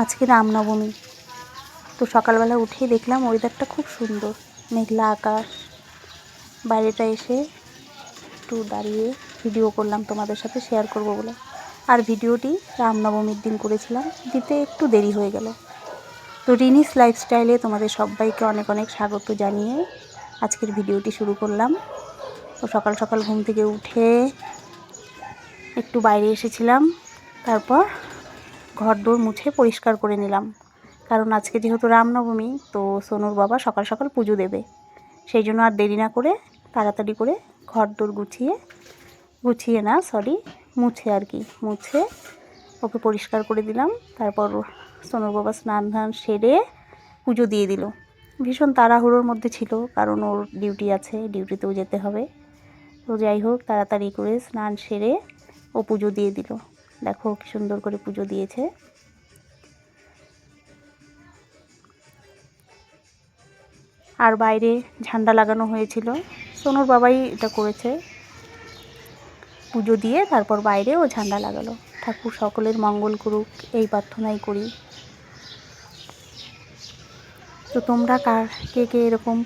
আজকে রামনবমী। তো সকালবেলা উঠেই দেখলাম ওয়েদারটা খুব সুন্দর, মেঘলা আকাশ। বাইরেটা এসে একটু দাঁড়িয়ে ভিডিও করলাম তোমাদের সাথে শেয়ার করব বলে। আর ভিডিওটি রামনবমীর দিন করেছিলাম, দিতে একটু দেরি হয়ে গেল। তো রিনিস লাইফস্টাইলে তোমাদের সবাইকে অনেক অনেক স্বাগত জানিয়ে আজকের ভিডিওটি শুরু করলাম। তো সকাল সকাল ঘুম থেকে উঠে একটু বাইরে এসেছিলাম, তারপর ঘরদোর মুছে পরিষ্কার করে নিলাম। কারণ আজকে যেহেতু রামনবমী, তো সোনুর বাবা সকাল সকাল পুজো দেবে, সেই জন্য আর দেরি না করে তাড়াতাড়ি করে ঘরদোর মুছে আর কি, মুছে ওকে পরিষ্কার করে দিলাম। তারপর সোনুর বাবা স্নান ধান সেরে পুজো দিয়ে দিল। ভীষণ তাড়াহুড়োর মধ্যে ছিল, কারণ ওর ডিউটি আছে, ডিউটিতেও যেতে হবে। তো যাই হোক, তাড়াতাড়ি করে স্নান সেরে ও পুজো দিয়ে দিল। দেখো কি সুন্দর করে পুজো দিয়েছে। আর বাইরে ঝান্ডা লাগানো হয়েছিল, সোনুর বাবাই এটা করেছে। পুজো দিয়ে তারপর বাইরে ও ঝান্ডা লাগালো। ঠাকুর সকলের মঙ্গল করুক, এই প্রার্থনাই করি। তো তোমরা কে কে এরকম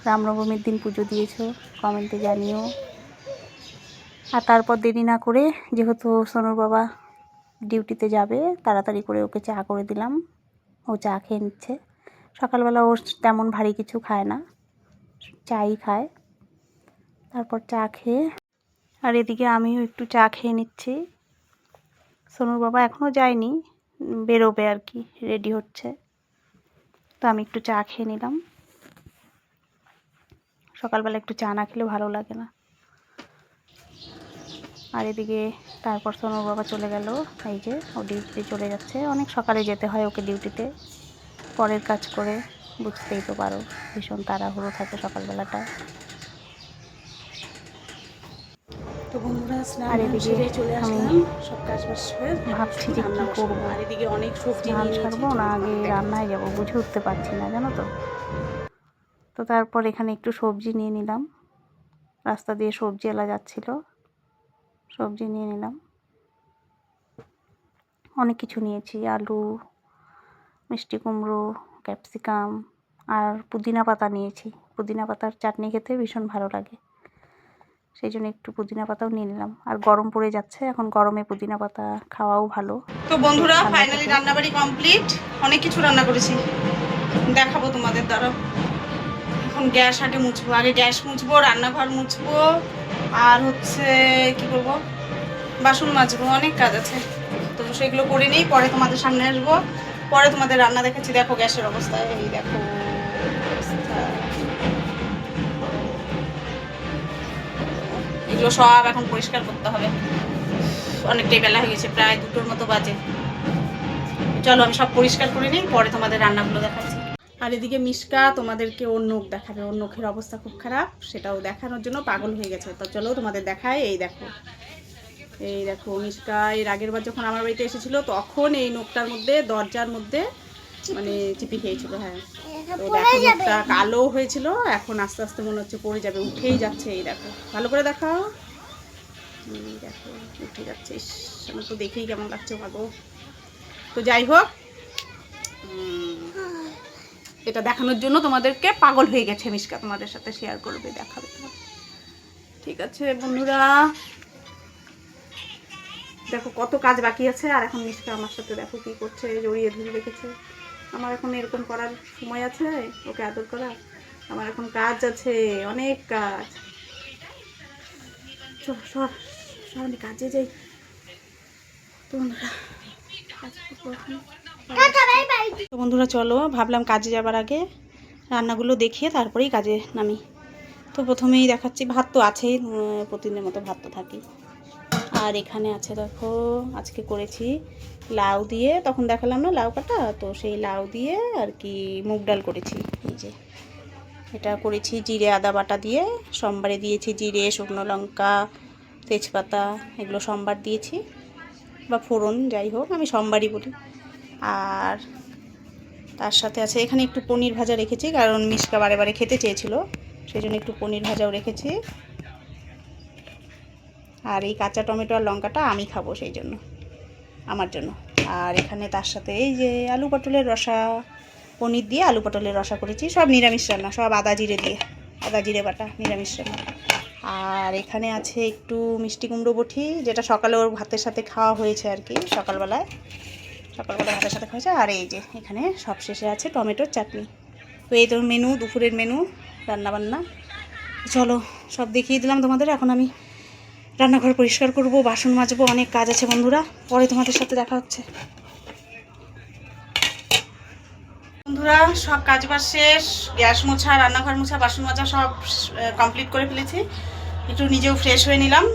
রামনবমীর দিন পুজো দিয়েছো কমেন্টে জানিও। আর তারপর দেরি না করে, যেহেতু সোনুর বাবা ডিউটিতে যাবে, তাড়াতাড়ি করে ওকে চা করে দিলাম। ও চা খেয়ে নিচ্ছে। সকালবেলা ও তেমন ভারী কিছু খায় না, চাই খায়। তারপর চা খেয়ে, আর এদিকে আমিও একটু চা খেয়ে নিচ্ছি। সোনুর বাবা এখনও যায়নি, বেরোবে আর কি, রেডি হচ্ছে। তো আমি একটু চা খেয়ে নিলাম। সকালবেলা একটু চা না খেলে ভালো লাগে না। আর এদিকে তারপর সোনুর বাবা চলে গেল, এই যে ও ডিউটিতে চলে যাচ্ছে। অনেক সকালে যেতে হয় ওকে ডিউটিতে, পরের কাজ করে, বুঝতেই তো পারো, ভীষণ তাড়াহুড়ো থাকে সকালবেলাটা। তো বন্ধুরা, স্নান সেরে চলে আসলাম, সব কাজ বাজ করে ভাবছি যে কী করবো, আর এদিকে অনেক সবজি স্নান নিয়ে ছাড়বো না আগে রান্নায় যাবো, বুঝে উঠতে পারছি না, জানো তো। তো তারপর এখানে একটু সবজি নিয়ে নিলাম, রাস্তা দিয়ে সবজি এলা যাচ্ছিল, সবজি নিয়ে নিলাম। অনেক কিছু নিয়েছি, আলু, মিষ্টি কুমড়ো, ক্যাপসিকাম আর পুদিনা পাতা নিয়েছি। পুদিনা পাতার চাটনি খেতে ভীষণ ভালো লাগে, সেই জন্য একটু পুদিনা পাতাও নিয়ে নিলাম। আর গরম পড়ে যাচ্ছে, এখন গরমে পুদিনা পাতা খাওয়াও ভালো। তো বন্ধুরা, ফাইনালি রান্নাবাড়ি কমপ্লিট। অনেক কিছু রান্না করেছি, দেখাবো তোমাদের দ্বারা। এখন গ্যাস আগে মুছবো, আগে গ্যাস মুছবো, রান্নাঘর মুছবো, আর হচ্ছে কি করবো, বাসন মাজবো, অনেক কাজ আছে। তো সেগুলো করে নিই, পরে তোমাদের সামনে আসবো, পরে তোমাদের রান্না দেখাচ্ছি। দেখো গ্যাসের অবস্থা, এই দেখো এগুলো সব এখন পরিষ্কার করতে হবে। অনেকটাই বেলা হয়ে গেছে, প্রায় 2টোর মতো বাজে। চলো আমি সব পরিষ্কার করে নিই, পরে তোমাদের রান্নাগুলো দেখাচ্ছি। আর এদিকে মিশকা তোমাদেরকে ওর নখ দেখাবে, ওর নখের অবস্থা খুব খারাপ, সেটাও দেখানোর জন্য পাগল হয়ে গেছে। তো চলো তোমাদের দেখায়। এই দেখো মিশকা এর আগের বার যখন আমার বাড়িতে এসেছিল, তখন এই নখটার মধ্যে, দরজার মধ্যে মানে চিপি খেয়েছিল। হ্যাঁ, তো দেখো নখটা কালো হয়েছিল, এখন আস্তে আস্তে মনে হচ্ছে পড়ে যাবে, উঠেই যাচ্ছে। এই দেখো, ভালো করে দেখাও। দেখো উঠে যাচ্ছে, আমার তো দেখেই কেমন লাগছে ভাগো। তো যাই হোক, এটা দেখানোর জন্য তোমাদেরকে পাগল হয়ে গেছে মিশকা, তোমাদের সাথে শেয়ার করবে, দেখাবে। ঠিক আছে বন্ধুরা, দেখো কত কাজ বাকি আছে। আর এখন মিশকা আমার সাথে দেখো কি করছে, জড়িয়ে ধরে রেখেছে। আমার এখন এরকম করার সময় আছে ওকে আদর করার? আমার এখন কাজ আছে, অনেক কাজ। সব আমি কাজে যাই। তো বন্ধুরা চলো, ভাবলাম কাজে যাবার আগে রান্নাগুলো দেখিয়ে তারপরেই কাজে নামি। তো প্রথমেই দেখাচ্ছি, ভাত তো আছেই, প্রতিদিনের মতো ভাত তো থাকি। আর এখানে আছে দেখো, আজকে করেছি লাউ দিয়ে, তখন দেখালাম না লাউ কাটা, তো সেই লাউ দিয়ে আর কি মুগ ডাল করেছি। এই যে এটা করেছি জিরে আদা বাটা দিয়ে, সোমবারে দিয়েছি জিরে, শুকনো লঙ্কা, তেজপাতা, এগুলো সোমবার দিয়েছি, বা ফোড়ন, যাই হোক আমি সোমবারই বলি। আর তার সাথে আছে এখানে একটু পনির ভাজা রেখেছি, কারণ মিশকা বারে বারে খেতে চেয়েছিল, সেই জন্য একটু পনির ভাজাও রেখেছি। আর এই কাঁচা টমেটো আর লঙ্কাটা আমি খাবো, সেই জন্য, আমার জন্য। আর এখানে তার সাথে এই যে আলু পটলের রসা, পনির দিয়ে আলু পটলের রসা করেছি, সব নিরামিষ রান্না, সব আদা জিরে দিয়ে, আদা জিরে বাটা, নিরামিষ রান্না। আর এখানে আছে একটু মিষ্টি কুমড়ো বটি, যেটা সকালে ওর ভাতের সাথে খাওয়া হয়েছে আর কি, সকালবেলায় ভাতের সাথে খাওয়া হয়েছে। আর এই যে এখানে সবশেষে আছে টমেটোর চাটনি। তো এই তো মেনু, দুপুরের মেনু, রান্নাবান্না। চলো সব দেখিয়ে দিলাম তোমাদের। এখন আমি রান্নাঘর পরিষ্কার করব, বাসন মাজবো, অনেক কাজ আছে বন্ধুরা। পরে তোমাদের সাথে দেখা হচ্ছে। বন্ধুরা সব কাজ বাজ শেষ, গ্যাস মোছা, রান্নাঘর মোছা, বাসন মাজা সব কমপ্লিট করে ফেলেছি। একটু নিজেও ফ্রেশ হয়ে নিলাম,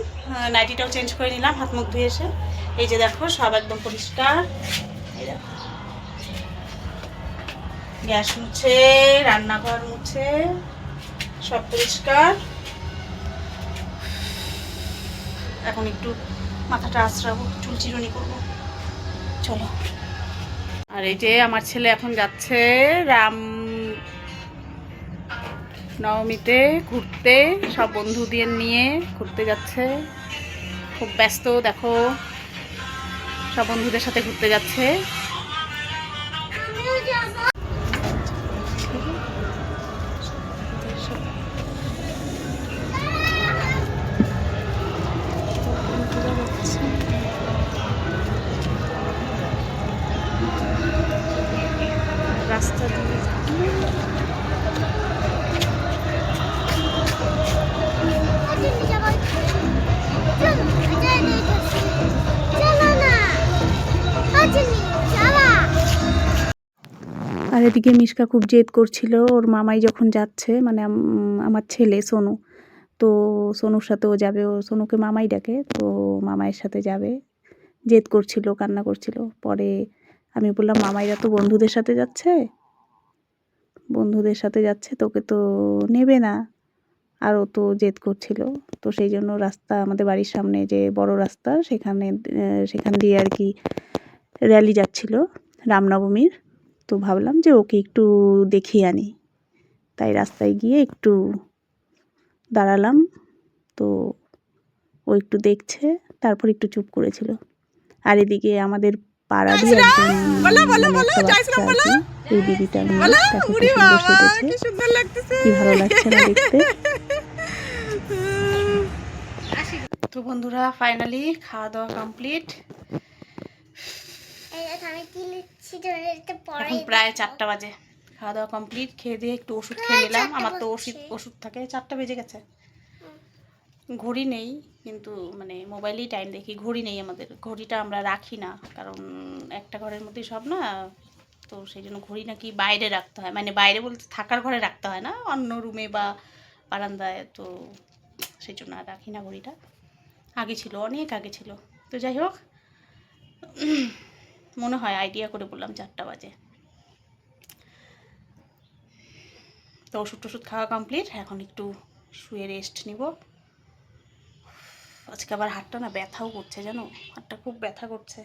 নাইটিটাও চেঞ্জ করে নিলাম হাত মুখ ধুয়ে এসে। এই যে দেখো সব একদম পরিষ্কার। এই দেখো গ্যাস মুছে, রান্নাঘর মুছে, সব পরিষ্কার। এখন একটু মাথাটা আঁচড়াবো, চুল চিরুনি করবো। চলো। আর এই যে আমার ছেলে এখন যাচ্ছে রাম নবমীতে ঘুরতে, সব বন্ধুদের নিয়ে ঘুরতে যাচ্ছে। খুব ব্যস্ত, দেখো সব বন্ধুদের সাথে ঘুরতে যাচ্ছে। রাস্তা দিয়ে আর এদিকে মিশকা খুব জেদ করছিল, ওর মামাই যখন যাচ্ছে, মানে আমার ছেলে সোনু, তো সোনুর সাথেও যাবে, ও সোনুকে মামাই ডাকে, তো মামাইয়ের সাথে যাবে। জেদ করছিল, কান্না করছিল। পরে আমি বললাম মামাইরা তো বন্ধুদের সাথে যাচ্ছে, তোকে তো নেবে না। আর ও তো জেদ করছিল, তো সেই জন্য রাস্তা, আমাদের বাড়ির সামনে যে বড় রাস্তা, সেখান দিয়ে আর কি র্যালি যাচ্ছিল রামনবমীর। তো ভাবলাম যে ওকে একটু দেখিয়ে আনি, তাই রাস্তায় গিয়ে একটু দাঁড়ালাম। তো ও একটু দেখছে, তারপর একটু চুপ করেছিল। আর এদিকে আমাদের পাড়ারই একজন মানে একটা বাচ্চা আর কি, এই দিদিটা নিয়ে দেখো কি সুন্দর সেজেছে, কি ভালো লাগছে না দেখতে। তো বন্ধুরা ফাইনালি খাওয়া দাওয়া কমপ্লিট। এখন প্রায় 4টা বাজে, খাওয়া দাওয়া কমপ্লিট। খেয়ে দিয়ে একটু ওষুধ খেয়ে নিলাম, আমার তো ওষুধ থাকে। 4টা বেজে গেছে, ঘড়ি নেই কিন্তু মানে মোবাইলেই টাইম দেখি, ঘড়ি নেই আমাদের, ঘড়িটা আমরা রাখি না, কারণ একটা ঘরের মধ্যেই সব না, তো সেই জন্য ঘড়ি নাকি বাইরে রাখতে হয়, মানে বাইরে বলতে থাকার ঘরে রাখতে হয় না, অন্য রুমে বা বারান্দায়, তো সেই জন্য আর রাখি না ঘড়িটা। আগে ছিল, অনেক আগে ছিল। তো যাই হোক, মনে হয় আইডিয়া করে বললাম 4টা বাজে। তো ওষুধ টষুধ খাওয়া কমপ্লিট, এখন একটু শুয়ে রেস্ট নিব। আজকে আবার হাতটা না ব্যথাও করছে, জানো, হাতটা খুব ব্যথা করছে।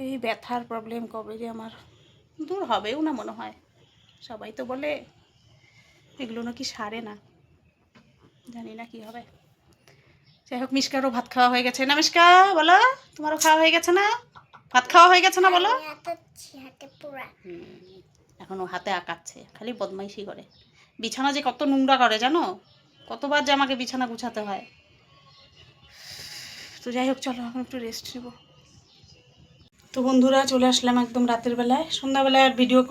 এই ব্যথার প্রবলেম কবে যে আমার দূর হবেও না মনে হয়। সবাই তো বলে এগুলো নাকি সারে না, জানি না কি হবে। যাই হোক, মিশকারও ভাত খাওয়া হয়ে গেছে না? মিশকা বলো, তোমারও খাওয়া হয়ে গেছে না? ভাত খাওয়া হয়ে গেছে না বলো? এখন ও হাতে আঁকাচ্ছে, খালি বদমাইশি করে। বিছানা যে কত নোংরা করে জানো, কতবার যে আমাকে বিছানা গুছাতে হয়। তো যাই হোক, চলো এখন একটু রেস্ট নেব। তো বন্ধুরা চলে আসলাম একদম রাতের বেলায়। সন্ধ্যাবেলায় আর ভিডিও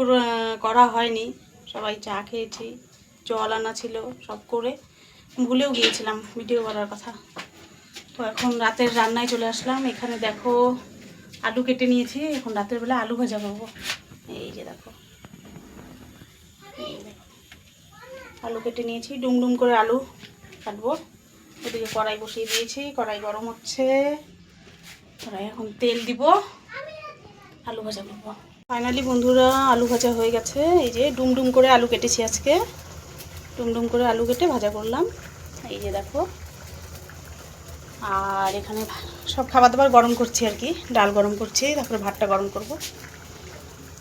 করা হয়নি, সবাই চা খেয়েছি, জল আনা ছিল, সব করে ভুলেও গিয়েছিলাম ভিডিও করার কথা। তো এখন রাতের রান্নায় চলে আসলাম। এখানে দেখো আলু কেটে নিয়েছি, এখন রাতের বেলা আলু ভাজা করবো। এই যে দেখো, আলু কেটে নিয়েছি, ডুমডুম করে আলু কাটবো। ওদিকে কড়াই বসিয়ে দিয়েছি, কড়াই গরম হচ্ছে, কড়াই এখন তেল দিব, আলু ভাজা করবো। ফাইনালি বন্ধুরা আলু ভাজা হয়ে গেছে। এই যে ডুমডুম করে আলু কেটেছি, আজকে ডুমডুম করে আলু কেটে ভাজা করলাম। এই যে দেখো, আর এখানে সব খাবার দাবার গরম করছি আর কি, ডাল গরম করছি, তারপরে ভাতটা গরম করব।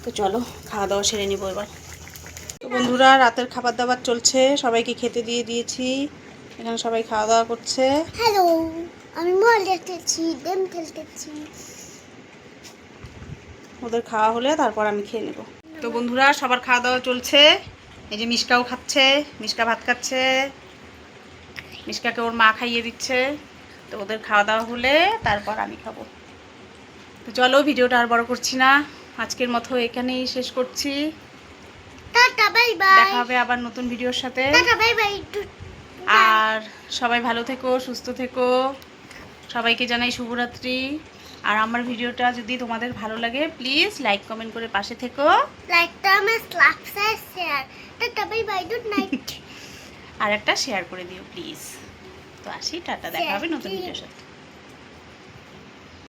তো চলো খাওয়া দাওয়া সেরে নিব এবার। তো বন্ধুরা রাতের খাবার দাবার চলছে, সবাইকে খেতে দিয়ে দিয়েছি, এখানে সবাই খাওয়া দাওয়া করছে। হ্যালো, আমি মোবাইল দেখতেছি, গেম খেলতেছি। ওদের খাওয়া হলে তারপর আমি খেয়ে নেব। তো বন্ধুরা, সবার খাওয়া দাওয়া চলছে। এই যে মিশকাও খাচ্ছে, মিশকা ভাত খাচ্ছে, মিশকাকে ওর মা খাইয়ে দিচ্ছে। তো ওদের খাওয়া দাওয়া হলে তারপর আমি খাবো। তো চলো, ভিডিওটা আর বড় করছি না, আজকের মতো এখানেই শেষ করছি। Tata bye by. দেখা হবে আবার নতুন ভিডিওর সাথে। Tata bye by. আর সবাই ভালো থেকো, সুস্থ থেকো, সবাইকে জানাই শুভরাত্রি। আর আমার ভিডিওটা যদি তোমাদের ভালো লাগে প্লিজ লাইক কমেন্ট করে পাশে থেকো। Like comment subscribe share. Tata bye bye, good night. আর একটা শেয়ার করে দিও প্লিজ। তো আসি, টাটা, দেখা হবে নতুন ভিডিওর সাথে।